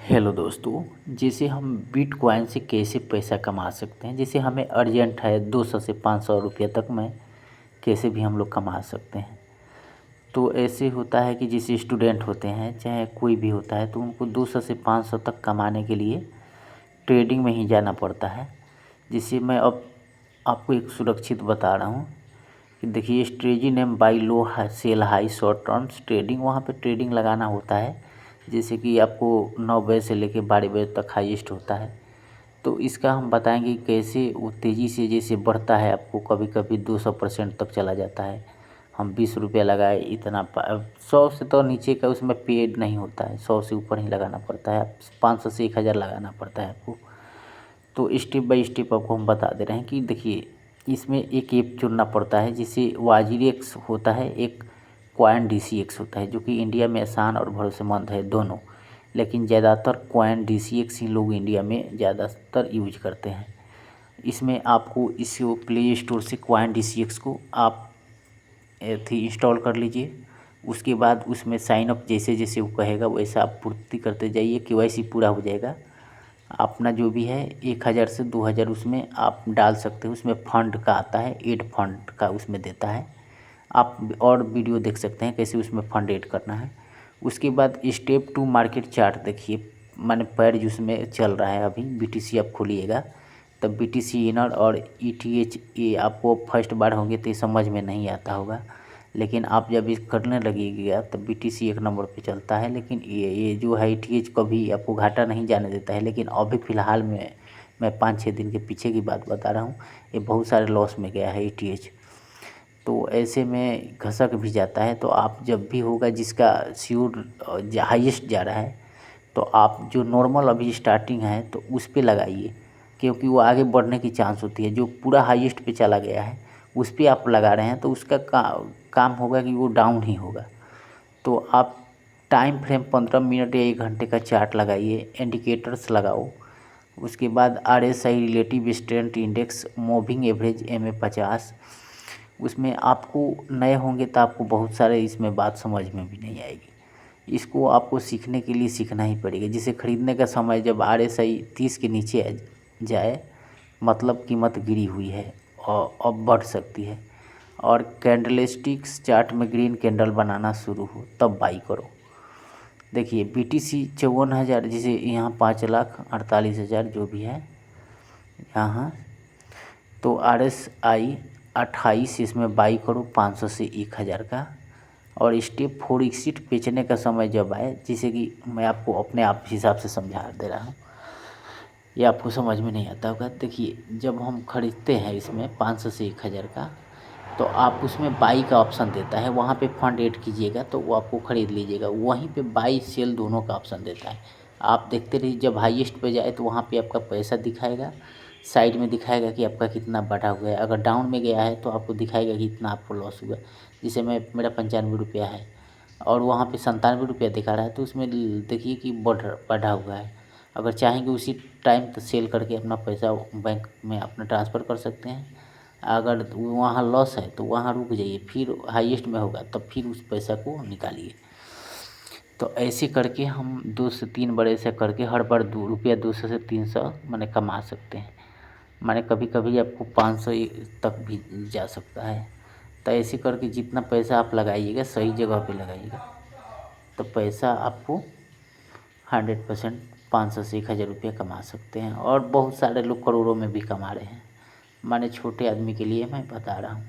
Hello दोस्तों। जैसे हम बिटकॉइन से कैसे पैसा कमा सकते हैं। जैसे हमें अर्जेंट है 200 से 500 रुपये तक में कैसे भी हम लोग कमा सकते हैं। तो ऐसे होता है कि जैसे स्टूडेंट होते हैं चाहे कोई भी होता है तो उनको 200 से 500 तक कमाने के लिए ट्रेडिंग में ही जाना पड़ता है। जिससे मैं अब आपको एक सुरक्षित बता रहा हूँ कि देखिए strategy name buy low sell high short terms trading, वहाँ पे ट्रेडिंग लगाना होता है। जैसे कि आपको 9 बजे से लेकर 12 बजे तक हाईएस्ट होता है। तो इसका हम बताएंगे कैसे वो तेज़ी से जैसे बढ़ता है, आपको कभी कभी 200% तक चला जाता है। हम 20 रुपया लगाए इतना 100 से तो नीचे का उसमें पेड नहीं होता है, 100 से ऊपर ही लगाना पड़ता है। 500 से 1000 लगाना पड़ता है आपको। तो स्टेप बाय स्टेप आपको हम बता दे रहे हैं कि देखिए इसमें एक ऐप चुनना पड़ता है जिसे वाजीरेक्स होता है, एक कॉइन DCX होता है, जो कि इंडिया में आसान और भरोसेमंद है दोनों। लेकिन ज़्यादातर कॉइन DCX ही लोग इंडिया में ज़्यादातर यूज करते हैं। इसमें आपको इस प्ले स्टोर से कॉइन DCX को आप थी इंस्टॉल कर लीजिए। उसके बाद उसमें साइन अप जैसे जैसे वो कहेगा वैसा आप पूर्ति करते जाइए, KYC पूरा हो जाएगा। अपना जो भी है 1000 से 2000 उसमें आप डाल सकते हो। उसमें फंड का आता है, एड फंड का उसमें देता है। आप और वीडियो देख सकते हैं कैसे उसमें फंड ऐड करना है। उसके बाद स्टेप 2 मार्केट चार्ट देखिए, माने पैर जिसमें चल रहा है अभी BTC आप खोलिएगा तब BTC इनर और ETH ये आपको फर्स्ट बार होंगे तो ये समझ में नहीं आता होगा। लेकिन आप जब ये करने लगिएगा तब BTC एक नंबर पे चलता है। लेकिन ये जो है ETH कभी आपको घाटा नहीं जाने देता है। लेकिन अभी फ़िलहाल में मैं 5-6 दिन के पीछे की बात बता रहा हूँ, ये बहुत सारे लॉस में गया है ETH। तो ऐसे में घसक भी जाता है। तो आप जब भी होगा जिसका श्योर हाईएस्ट जा रहा है तो आप जो नॉर्मल अभी स्टार्टिंग है तो उस पे लगाइए, क्योंकि वो आगे बढ़ने की चांस होती है। जो पूरा हाईएस्ट पे चला गया है उस पे आप लगा रहे हैं तो उसका काम होगा कि वो डाउन ही होगा। तो आप टाइम फ्रेम 15 मिनट या 1 घंटे का चार्ट लगाइए, इंडिकेटर्स लगाओ। उसके बाद RSI relative strength index, moving average MA50। उसमें आपको नए होंगे तो आपको बहुत सारे इसमें बात समझ में भी नहीं आएगी। इसको आपको सीखने के लिए सीखना ही पड़ेगा। जिसे ख़रीदने का समय जब RSI 30 के नीचे जाए मतलब कीमत गिरी हुई है और अब बढ़ सकती है। और कैंडलस्टिक्स चार्ट में ग्रीन कैंडल बनाना शुरू हो तब बाई करो। देखिए BTC 54,000, जिसे यहाँ 5,48,000 जो भी है यहाँ। तो RSI 28, इसमें बाई करो 500 से 1000 का। और स्टेप 4 एग्जिट बेचने का समय जब आए, जिसे कि मैं आपको अपने आप हिसाब से समझा दे रहा हूँ, ये आपको समझ में नहीं आता होगा। देखिए जब हम खरीदते हैं इसमें 500 से 1000 का तो आप उसमें बाई का ऑप्शन देता है, वहाँ पे फंड ऐड कीजिएगा तो वो आपको ख़रीद लीजिएगा। वहीं पे बाई सेल दोनों का ऑप्शन देता है। आप देखते रहिए, जब हाईएस्ट पे जाए तो वहाँ पे आपका पैसा दिखाएगा, साइड में दिखाएगा कि आपका कितना बढ़ा हुआ है। अगर डाउन में गया है तो आपको दिखाएगा कि इतना आपको लॉस हुआ। जैसे मेरा 95 रुपया है और वहाँ पे 97 रुपया दिखा रहा है, तो उसमें देखिए कि बढ़ा हुआ है। अगर चाहेंगे उसी टाइम तो सेल करके अपना पैसा बैंक में अपना ट्रांसफ़र कर सकते हैं। अगर वहाँ लॉस है तो वहाँ रुक जाइए, फिर हाईएस्ट में होगा तब फिर उस पैसा को निकालिए। तो ऐसे करके हम 2 से 3 बार ऐसे करके हर बार रुपया 200 से 300 माने कमा सकते हैं। माने कभी कभी आपको 500 तक भी जा सकता है। तो ऐसे करके जितना पैसा आप लगाइएगा सही जगह पे लगाइएगा तो पैसा आपको 100% 500 से 1000 रुपये कमा सकते हैं। और बहुत सारे लोग करोड़ों में भी कमा रहे हैं। माने छोटे आदमी के लिए मैं बता रहा हूँ।